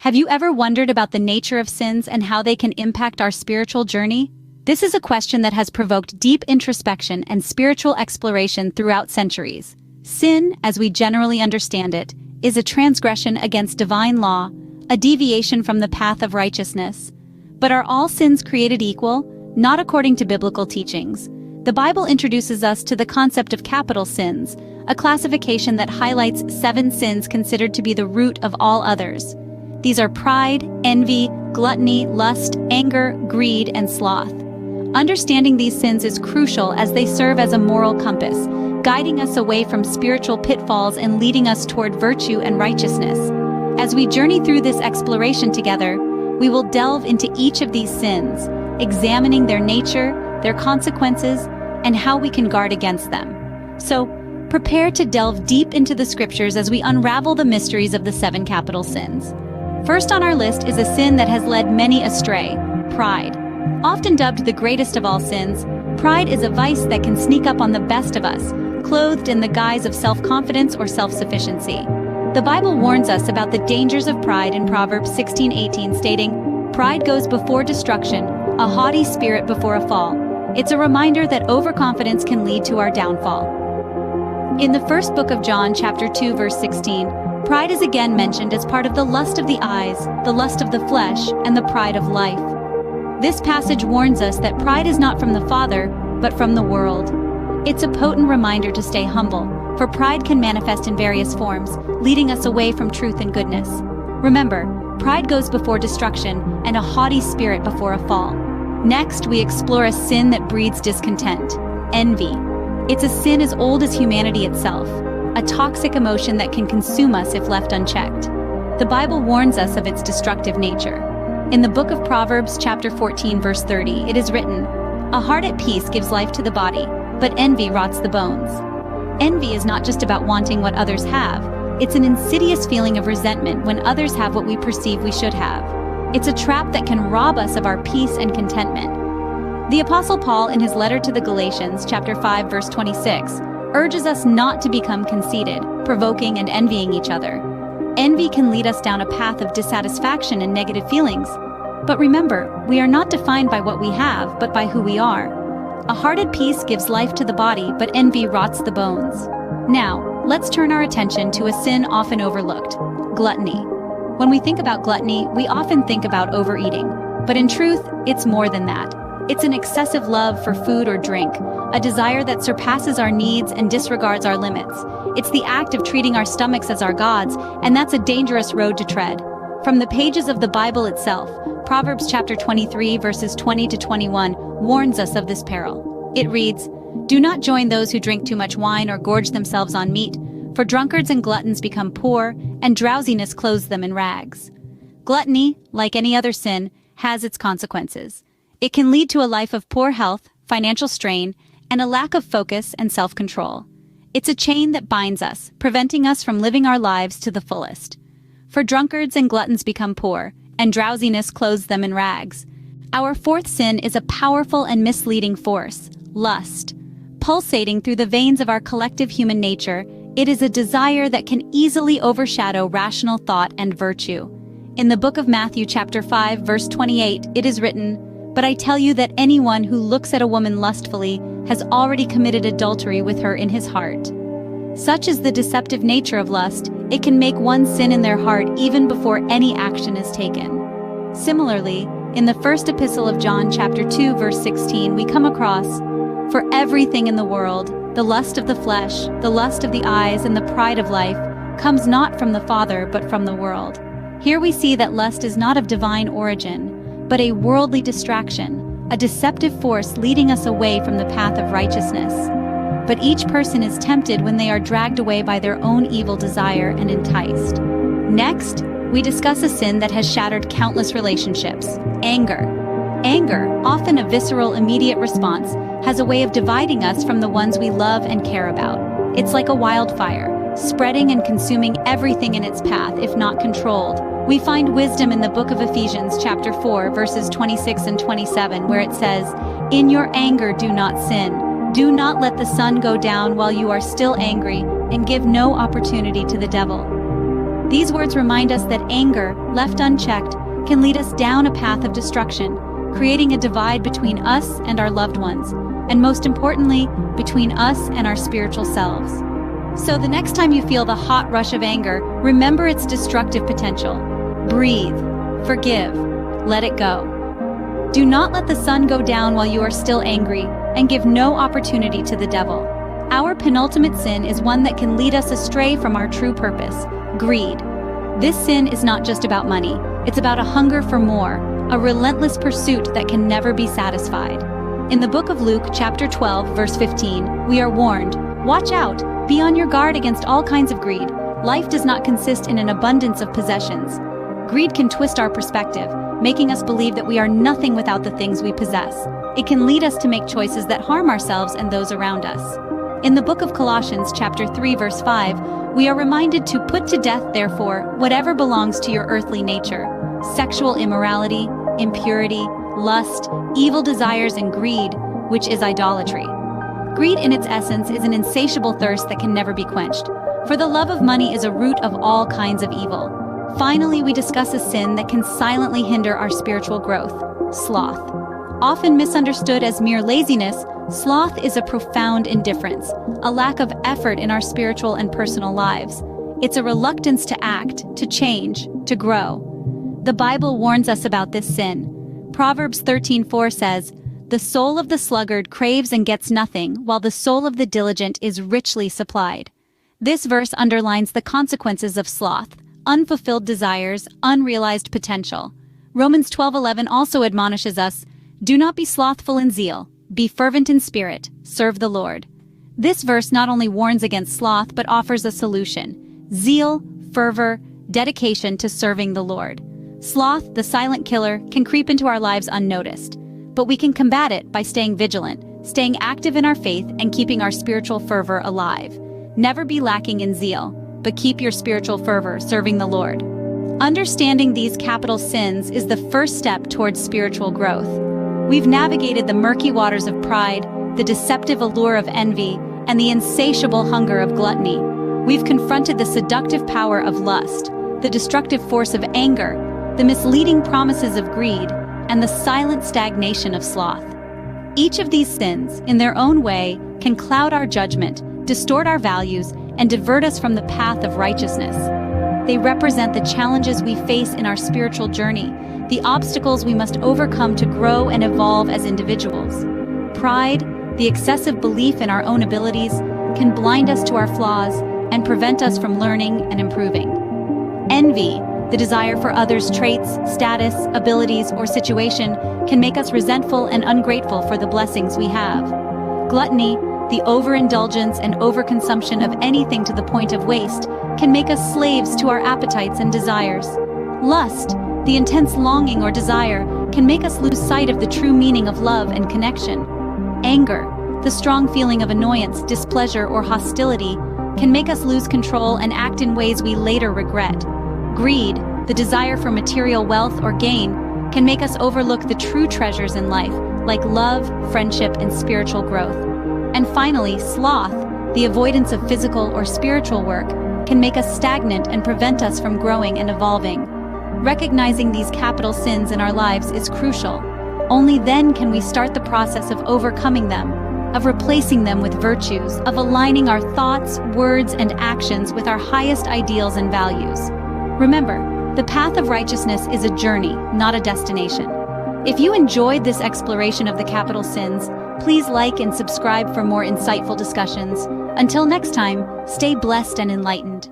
Have you ever wondered about the nature of sins and how they can impact our spiritual journey? This is a question that has provoked deep introspection and spiritual exploration throughout centuries. Sin, as we generally understand it, is a transgression against divine law, a deviation from the path of righteousness. But are all sins created equal? Not according to biblical teachings. The Bible introduces us to the concept of capital sins, a classification that highlights 7 sins considered to be the root of all others. These are pride, envy, gluttony, lust, anger, greed, and sloth. Understanding these sins is crucial as they serve as a moral compass, guiding us away from spiritual pitfalls and leading us toward virtue and righteousness. As we journey through this exploration together, we will delve into each of these sins, examining their nature, their consequences, and how we can guard against them. So, prepare to delve deep into the scriptures as we unravel the mysteries of the 7 capital sins. First on our list is a sin that has led many astray: pride. Often dubbed the greatest of all sins, pride is a vice that can sneak up on the best of us, clothed in the guise of self-confidence or self-sufficiency. The Bible warns us about the dangers of pride in Proverbs 16:18, stating, "Pride goes before destruction, a haughty spirit before a fall." It's a reminder that overconfidence can lead to our downfall. In the first book of John, chapter 2, verse 16, pride is again mentioned as part of the lust of the eyes, the lust of the flesh, and the pride of life. This passage warns us that pride is not from the Father, but from the world. It's a potent reminder to stay humble, for pride can manifest in various forms, leading us away from truth and goodness. Remember, pride goes before destruction, and a haughty spirit before a fall. Next, we explore a sin that breeds discontent: envy. It's a sin as old as humanity itself, a toxic emotion that can consume us if left unchecked. The Bible warns us of its destructive nature. In the book of Proverbs, chapter 14, verse 30, it is written, "A heart at peace gives life to the body, but envy rots the bones." Envy is not just about wanting what others have. It's an insidious feeling of resentment when others have what we perceive we should have. It's a trap that can rob us of our peace and contentment. The Apostle Paul, in his letter to the Galatians, chapter 5, verse 26, urges us not to become conceited, provoking and envying each other. Envy can lead us down a path of dissatisfaction and negative feelings. But remember, we are not defined by what we have, but by who we are. A heart at peace gives life to the body, but envy rots the bones. Now, let's turn our attention to a sin often overlooked: gluttony. When we think about gluttony, we often think about overeating. But in truth, it's more than that. It's an excessive love for food or drink, a desire that surpasses our needs and disregards our limits. It's the act of treating our stomachs as our gods, and that's a dangerous road to tread. From the pages of the Bible itself, Proverbs chapter 23, verses 20 to 21, warns us of this peril. It reads, "Do not join those who drink too much wine or gorge themselves on meat, for drunkards and gluttons become poor, and drowsiness clothes them in rags." Gluttony, like any other sin, has its consequences. It can lead to a life of poor health, financial strain, and a lack of focus and self-control. It's a chain that binds us, preventing us from living our lives to the fullest. For drunkards and gluttons become poor, and drowsiness clothes them in rags. Our fourth sin is a powerful and misleading force: lust. Pulsating through the veins of our collective human nature, it is a desire that can easily overshadow rational thought and virtue. In the book of Matthew chapter 5, verse 28, it is written, "But I tell you that anyone who looks at a woman lustfully has already committed adultery with her in his heart." Such is the deceptive nature of lust, it can make one sin in their heart even before any action is taken. Similarly, in the first epistle of John chapter 2, verse 16, we come across, "For everything in the world, the lust of the flesh, the lust of the eyes, and the pride of life, comes not from the Father but from the world." Here we see that lust is not of divine origin, but a worldly distraction, a deceptive force leading us away from the path of righteousness. But each person is tempted when they are dragged away by their own evil desire and enticed. Next, we discuss a sin that has shattered countless relationships: anger. Anger, often a visceral, immediate response, has a way of dividing us from the ones we love and care about. It's like a wildfire, spreading and consuming everything in its path if not controlled. We find wisdom in the book of Ephesians chapter 4, verses 26 and 27, where it says, "In your anger do not sin. Do not let the sun go down while you are still angry, and give no opportunity to the devil." These words remind us that anger, left unchecked, can lead us down a path of destruction, creating a divide between us and our loved ones, and most importantly, between us and our spiritual selves. So the next time you feel the hot rush of anger, remember its destructive potential. Breathe, forgive, let it go. Do not let the sun go down while you are still angry, and give no opportunity to the devil. Our penultimate sin is one that can lead us astray from our true purpose: greed. This sin is not just about money, it's about a hunger for more, a relentless pursuit that can never be satisfied. In the book of Luke, chapter 12, verse 15, we are warned, "Watch out, be on your guard against all kinds of greed. Life does not consist in an abundance of possessions." Greed can twist our perspective, making us believe that we are nothing without the things we possess. It can lead us to make choices that harm ourselves and those around us. In the book of Colossians, chapter 3, verse 5, we are reminded to put to death, therefore, whatever belongs to your earthly nature: sexual immorality, impurity, lust, evil desires, and greed, which is idolatry. Greed in its essence is an insatiable thirst that can never be quenched, for the love of money is a root of all kinds of evil. Finally, we discuss a sin that can silently hinder our spiritual growth: sloth. Often misunderstood as mere laziness, sloth is a profound indifference, a lack of effort in our spiritual and personal lives. It's a reluctance to act, to change, to grow. The Bible warns us about this sin. Proverbs 13:4 says, "The soul of the sluggard craves and gets nothing, while the soul of the diligent is richly supplied." This verse underlines the consequences of sloth: unfulfilled desires, unrealized potential. Romans 12:11 also admonishes us, "Do not be slothful in zeal, be fervent in spirit, serve the Lord." This verse not only warns against sloth but offers a solution: zeal, fervor, dedication to serving the Lord. Sloth, the silent killer, can creep into our lives unnoticed, but we can combat it by staying vigilant, staying active in our faith, and keeping our spiritual fervor alive. Never be lacking in zeal, but keep your spiritual fervor serving the Lord. Understanding these capital sins is the first step towards spiritual growth. We've navigated the murky waters of pride, the deceptive allure of envy, and the insatiable hunger of gluttony. We've confronted the seductive power of lust, the destructive force of anger, the misleading promises of greed, and the silent stagnation of sloth. Each of these sins, in their own way, can cloud our judgment, distort our values, and divert us from the path of righteousness. They represent the challenges we face in our spiritual journey, the obstacles we must overcome to grow and evolve as individuals. Pride, the excessive belief in our own abilities, can blind us to our flaws and prevent us from learning and improving. Envy, the desire for others' traits, status, abilities, or situation, can make us resentful and ungrateful for the blessings we have. Gluttony, the overindulgence and overconsumption of anything to the point of waste, can make us slaves to our appetites and desires. Lust, the intense longing or desire, can make us lose sight of the true meaning of love and connection. Anger, the strong feeling of annoyance, displeasure, or hostility, can make us lose control and act in ways we later regret. Greed, the desire for material wealth or gain, can make us overlook the true treasures in life, like love, friendship, and spiritual growth. And finally, sloth, the avoidance of physical or spiritual work, can make us stagnant and prevent us from growing and evolving. Recognizing these capital sins in our lives is crucial. Only then can we start the process of overcoming them, of replacing them with virtues, of aligning our thoughts, words, and actions with our highest ideals and values. Remember, the path of righteousness is a journey, not a destination. If you enjoyed this exploration of the capital sins, please like and subscribe for more insightful discussions. Until next time, stay blessed and enlightened.